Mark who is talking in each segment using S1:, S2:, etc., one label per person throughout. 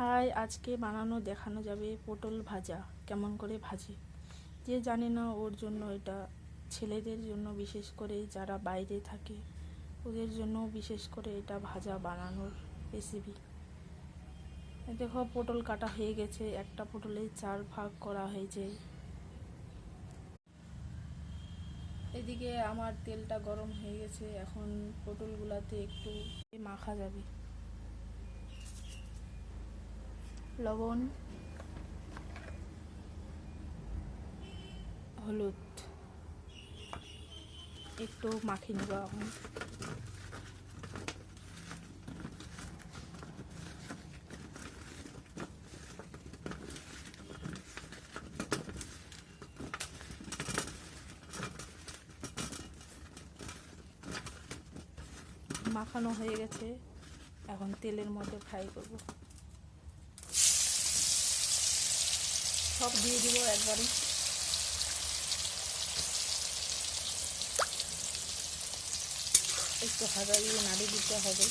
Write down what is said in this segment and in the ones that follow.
S1: High, আজকে বানানো দেখানো যাবে পটল ভাজা কেমন করে ভাজি। যে জানে না ওর জন্য এটা, ছেলেদের জন্য বিশেষ করে যারা বাইরে থাকে ওদের জন্য বিশেষ করে এটা ভাজা বানানোর রেসিপি। দেখো পটল কাটা হয়ে গেছে, একটা পটলের 4 ভাগ করা হয়েছে। এদিকে আমার তেলটা গরম হয়ে গেছে, এখন পটলগুলাতে একটু মাখা যাবে। লবণ, হলুদ একটু মাখিয়ে নেব। এখন মাখানো হয়ে গেছে, এখন তেলের মধ্যে ফ্রাই করব। সব দিয়ে দিব একবারই। একটু হালকা দিয়ে নাড়িয়ে দিতে হবে।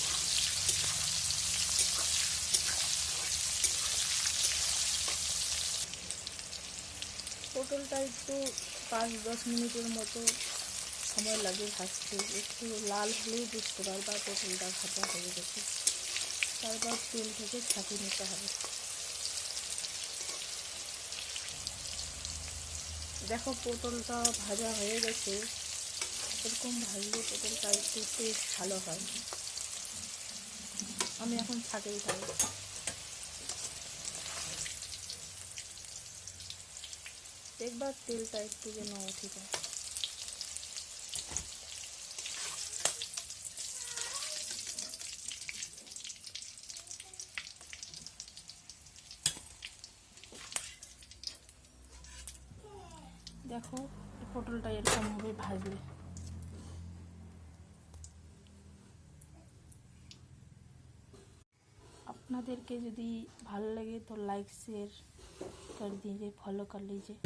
S1: পটলটা একটু 5-10 মিনিটের মতো সময় লাগে ভাজতে। একটু লাল হলেই বুঝতে পারবা পটলটা ভাজা হয়ে গেছে। তারপর তেল থেকে ছাঁকিয়ে নিতে হবে। দেখো পটলটা ভাজা হয়ে গেছে, এরকম ভাজলে পটলটা একটু টেস্ট ভালো হয়। আমি এখন ছাঁকে উঠাবো। একবার তেলটা একটু যেন উঠে যায়। দেখো পটলটা এরকম হবে ভাজলে। আপনাদেরকে যদি ভালো लगे तो लाइक शेयर कर दीजिए, फॉलो कर लीजिए।